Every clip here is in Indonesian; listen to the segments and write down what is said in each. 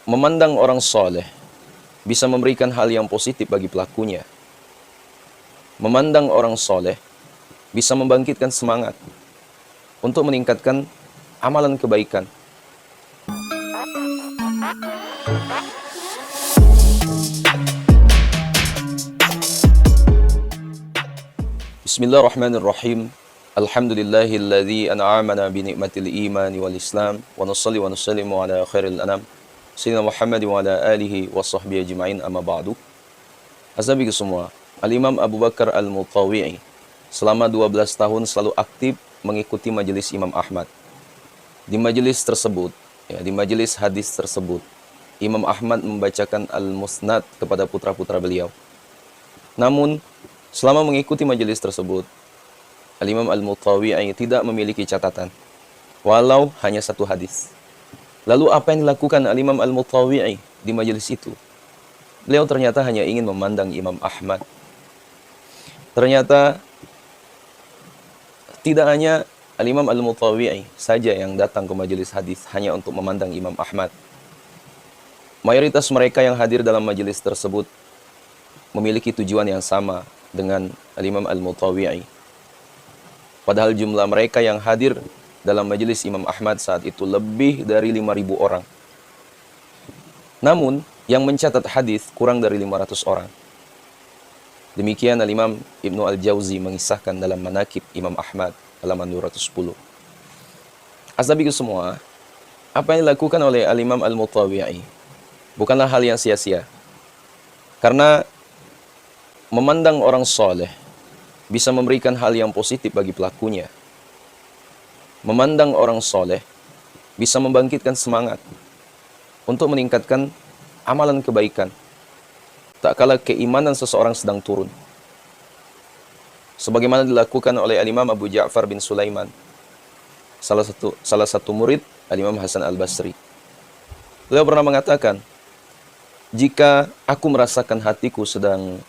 Memandang orang soleh bisa memberikan hal yang positif bagi pelakunya. Memandang orang soleh bisa membangkitkan semangat untuk meningkatkan amalan kebaikan. Bismillahirrahmanirrahim. Alhamdulillahilladzi an'amana bi ni'matil iman wal islam wa nusalli wa nusallimu ala khairil anam sayyidina Muhammad wa ala alihi wa sahbihi ajma'in, amma ba'du. Azabiku semua, Al-Imam Abu Bakar Al-Mutawi'i selama 12 tahun selalu aktif mengikuti majelis Imam Ahmad. Di majelis tersebut, di majelis hadis tersebut, Imam Ahmad membacakan Al-Musnad kepada putra-putra beliau. Namun, selama mengikuti majelis tersebut, Al-Imam Al-Mutawi'i tidak memiliki catatan, walau hanya satu hadis. Lalu apa yang dilakukan Al-Imam Al-Mutawi'i di majelis itu? Beliau ternyata hanya ingin memandang Imam Ahmad. Ternyata tidak hanya Al-Imam Al-Mutawi'i saja yang datang ke majelis hadis hanya untuk memandang Imam Ahmad. Mayoritas mereka yang hadir dalam majelis tersebut memiliki tujuan yang sama dengan Al-Imam Al-Mutawi'i. Padahal jumlah mereka yang hadir dalam majelis Imam Ahmad saat itu lebih dari 5.000 orang. Namun, yang mencatat hadis kurang dari 500 orang. Demikian Al-Imam Ibnu Al-Jauzi mengisahkan dalam Manaqib Imam Ahmad halaman 210. Azabiku semua, apa yang dilakukan oleh Al-Imam Al-Mutawi'i bukanlah hal yang sia-sia. Karena memandang orang soleh bisa memberikan hal yang positif bagi pelakunya. Memandang orang soleh bisa membangkitkan semangat untuk meningkatkan amalan kebaikan, tak kala keimanan seseorang sedang turun. Sebagaimana dilakukan oleh Al-Imam Abu Ja'far bin Sulaiman, salah satu murid Al-Imam Hasan Al-Basri. Beliau pernah mengatakan, jika aku merasakan hatiku sedang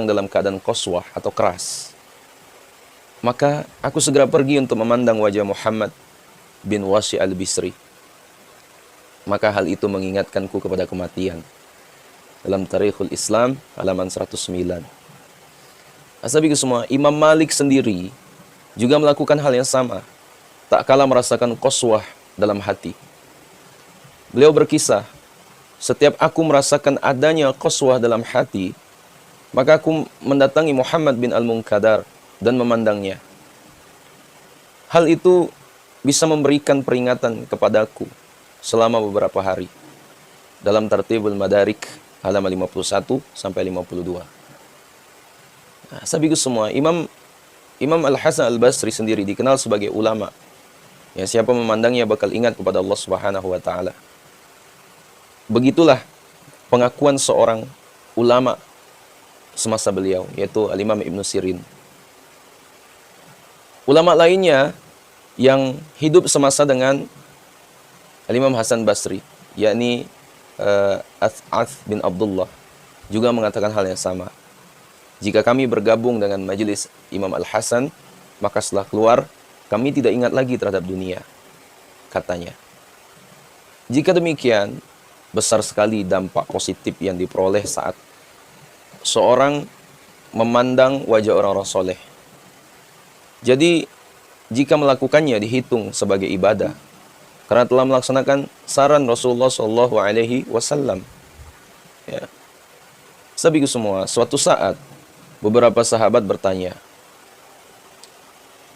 dalam keadaan qaswah atau keras, maka aku segera pergi untuk memandang wajah Muhammad bin Wasi al-Bisri. Maka hal itu mengingatkanku kepada kematian. Dalam Tarikhul Islam halaman 109. Asabiku semua, Imam Malik sendiri juga melakukan hal yang sama, tak kalah merasakan qaswah dalam hati. Beliau berkisah, setiap aku merasakan adanya qaswah dalam hati, maka aku mendatangi Muhammad bin Al-Munkadar dan memandangnya. Hal itu bisa memberikan peringatan kepadaku selama beberapa hari. Dalam Tartibul Madarik halaman 51 sampai 52. Nah, sabiku semua, Imam Al-Hasan Al-Basri sendiri dikenal sebagai ulama. Ya, siapa memandangnya bakal ingat kepada Allah Subhanahu wa taala. Begitulah pengakuan seorang ulama semasa beliau, yaitu Al-Imam Ibn Sirin. Ulama lainnya yang hidup semasa dengan Al-Imam Hasan Basri, yakni Ath'ath bin Abdullah, juga mengatakan hal yang sama. Jika kami bergabung dengan majelis Imam Al-Hasan, maka setelah keluar, kami tidak ingat lagi terhadap dunia, katanya. Jika demikian, besar sekali dampak positif yang diperoleh saat seorang memandang wajah orang-orang soleh. Jadi, jika melakukannya dihitung sebagai ibadah, karena telah melaksanakan saran Rasulullah SAW. Ya. Sabiku semua, suatu saat beberapa sahabat bertanya,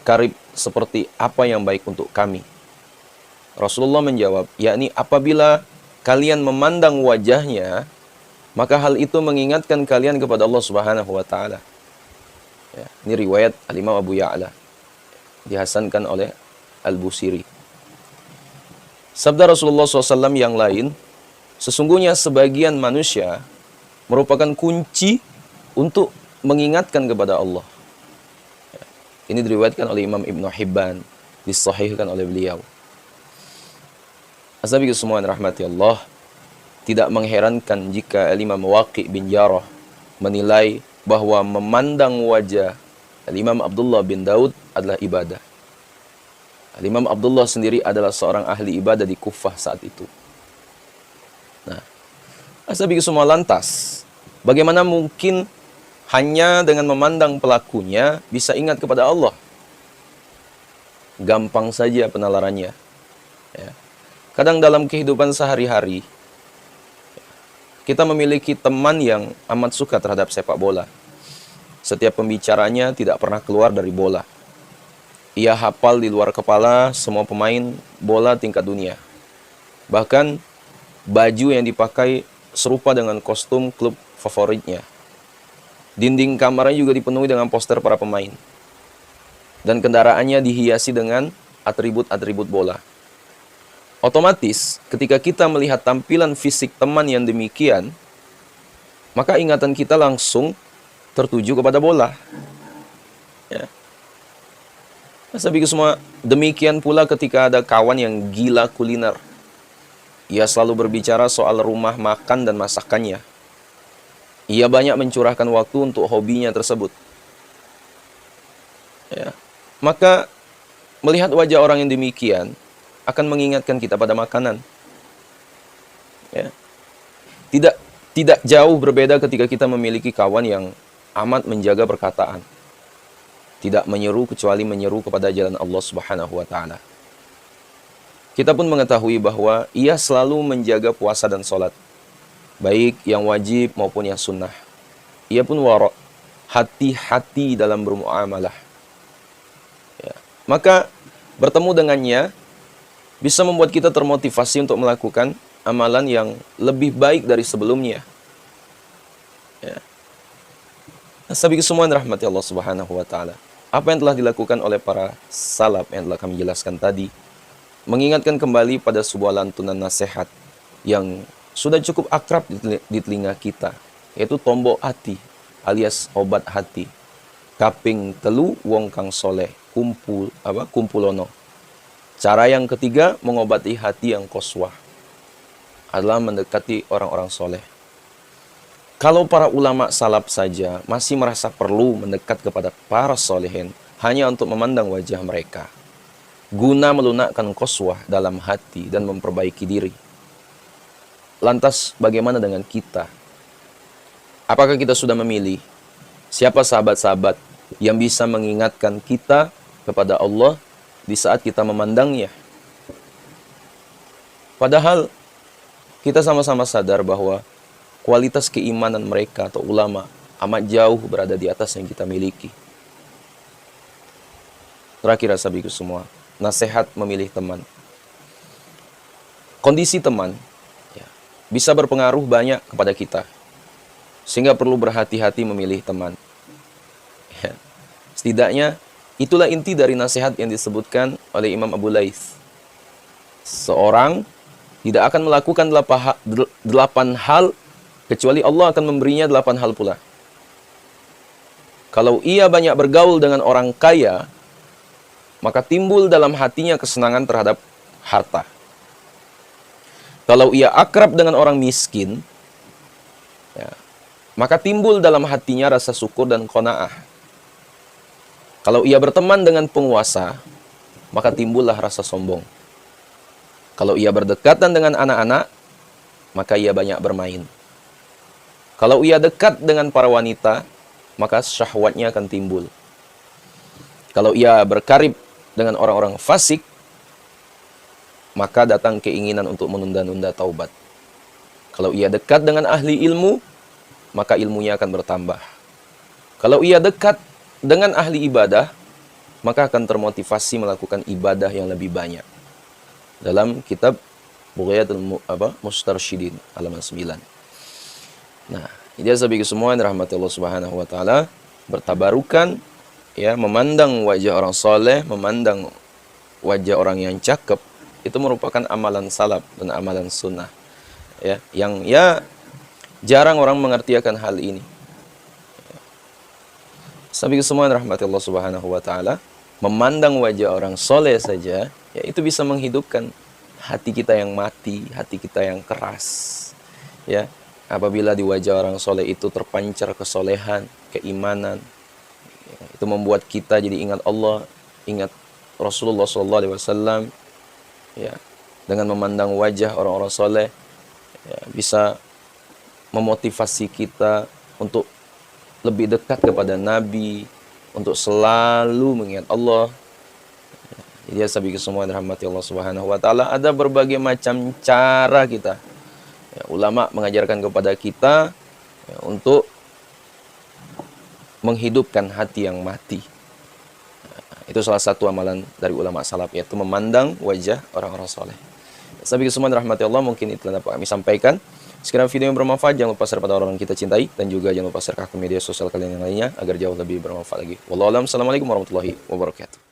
"Karib seperti apa yang baik untuk kami?" Rasulullah menjawab, yakni apabila kalian memandang wajahnya, maka hal itu mengingatkan kalian kepada Allah Subhanahu wa taala. Ya, ini riwayat Al-Imam Abu Ya'la, dihasankan oleh Al-Busiri. Sabda Rasulullah SAW yang lain, sesungguhnya sebagian manusia merupakan kunci untuk mengingatkan kepada Allah. Ya, ini diriwayatkan oleh Imam Ibn Hibban, disahihkan oleh beliau. Asabiku semua rahmati Allah, tidak mengherankan jika Al-Imam Waqi' bin Jarrah menilai bahwa memandang wajah Al-Imam Abdullah bin Daud adalah ibadah. Al-Imam Abdullah sendiri adalah seorang ahli ibadah di Kufah saat itu. Nah, asabi semua lantas, bagaimana mungkin hanya dengan memandang pelakunya bisa ingat kepada Allah? Gampang saja penalarannya. Ya. Kadang dalam kehidupan sehari-hari, kita memiliki teman yang amat suka terhadap sepak bola. Setiap pembicaranya tidak pernah keluar dari bola. Ia hafal di luar kepala semua pemain bola tingkat dunia. Bahkan baju yang dipakai serupa dengan kostum klub favoritnya. Dinding kamarnya juga dipenuhi dengan poster para pemain. Dan kendaraannya dihiasi dengan atribut-atribut bola. Otomatis, ketika kita melihat tampilan fisik teman yang demikian, maka ingatan kita langsung tertuju kepada bola. Ya. Sabi semua, demikian pula ketika ada kawan yang gila kuliner. Ia selalu berbicara soal rumah makan dan masakannya. Ia banyak mencurahkan waktu untuk hobinya tersebut. Ya. Maka melihat wajah orang yang demikian akan mengingatkan kita pada makanan. Ya. Tidak jauh berbeda ketika kita memiliki kawan yang amat menjaga perkataan. Tidak menyeru kecuali menyeru kepada jalan Allah Subhanahu wa taala. Kita pun mengetahui bahwa ia selalu menjaga puasa dan sholat, baik yang wajib maupun yang sunnah. Ia pun wara', hati-hati dalam bermuamalah. Ya. Maka bertemu dengannya bisa membuat kita termotivasi untuk melakukan amalan yang lebih baik dari sebelumnya. Ya. Sabi semua rahmati Allah Subhanahu wa taala. Apa yang telah dilakukan oleh para salaf yang telah kami jelaskan tadi, mengingatkan kembali pada sebuah lantunan nasihat yang sudah cukup akrab di telinga kita, yaitu tombok hati alias obat hati. Kaping telu wong kang soleh, kumpulono. Cara yang ketiga mengobati hati yang koswah adalah mendekati orang-orang soleh. Kalau para ulama salaf saja masih merasa perlu mendekat kepada para solehin hanya untuk memandang wajah mereka, guna melunakkan qaswah dalam hati dan memperbaiki diri. Lantas bagaimana dengan kita? Apakah kita sudah memilih siapa sahabat-sahabat yang bisa mengingatkan kita kepada Allah di saat kita memandangnya? Padahal kita sama-sama sadar bahwa kualitas keimanan mereka atau ulama amat jauh berada di atas yang kita miliki. Terakhir sahabatku semua, nasihat memilih teman. Kondisi teman ya, bisa berpengaruh banyak kepada kita, sehingga perlu berhati-hati memilih teman. Ya. Setidaknya itulah inti dari nasihat yang disebutkan oleh Imam Abu Laits. Seorang tidak akan melakukan 8 hal kecuali Allah akan memberinya 8 hal pula. Kalau ia banyak bergaul dengan orang kaya, maka timbul dalam hatinya kesenangan terhadap harta. Kalau ia akrab dengan orang miskin, ya, maka timbul dalam hatinya rasa syukur dan qanaah. Kalau ia berteman dengan penguasa, maka timbullah rasa sombong. Kalau ia berdekatan dengan anak-anak, maka ia banyak bermain. Kalau ia dekat dengan para wanita, maka syahwatnya akan timbul. Kalau ia berkarib dengan orang-orang fasik, maka datang keinginan untuk menunda-nunda taubat. Kalau ia dekat dengan ahli ilmu, maka ilmunya akan bertambah. Kalau ia dekat dengan ahli ibadah, maka akan termotivasi melakukan ibadah yang lebih banyak. Dalam kitab Bughayatul Mustarsyidin halaman 9. Nah, ini sahabat semua yang dirahmati Allah Subhanahu wa taala, bertabarukan ya, memandang wajah orang soleh, memandang wajah orang yang cakep, itu merupakan amalan salaf dan amalan sunnah. Ya, yang ya jarang orang mengerti akan hal ini. Sahabat semua yang dirahmati Allah Subhanahu wa taala, memandang wajah orang soleh saja, ya itu bisa menghidupkan hati kita yang mati, hati kita yang keras. Ya. Apabila di wajah orang soleh itu terpancar kesolehan, keimanan, itu membuat kita jadi ingat Allah, ingat Rasulullah SAW, ya, dengan memandang wajah orang-orang soleh, ya, bisa memotivasi kita untuk lebih dekat kepada Nabi, untuk selalu mengingat Allah. Jadi ya sahabat semua yang dirahmati Allah Subhanahu wa taala, ada berbagai macam cara kita. Ya, ulama mengajarkan kepada kita ya, untuk menghidupkan hati yang mati. Itu salah satu amalan dari ulama salaf, yaitu memandang wajah orang-orang soleh. Sahabat semua yang dirahmati Allah, mungkin itu yang dapat kami sampaikan. Sekiranya video yang bermanfaat, jangan lupa share pada orang yang kita cintai, dan juga jangan lupa share ke media sosial kalian yang lainnya agar jauh lebih bermanfaat lagi. Wallahu a'lam. Assalamualaikum warahmatullahi wabarakatuh.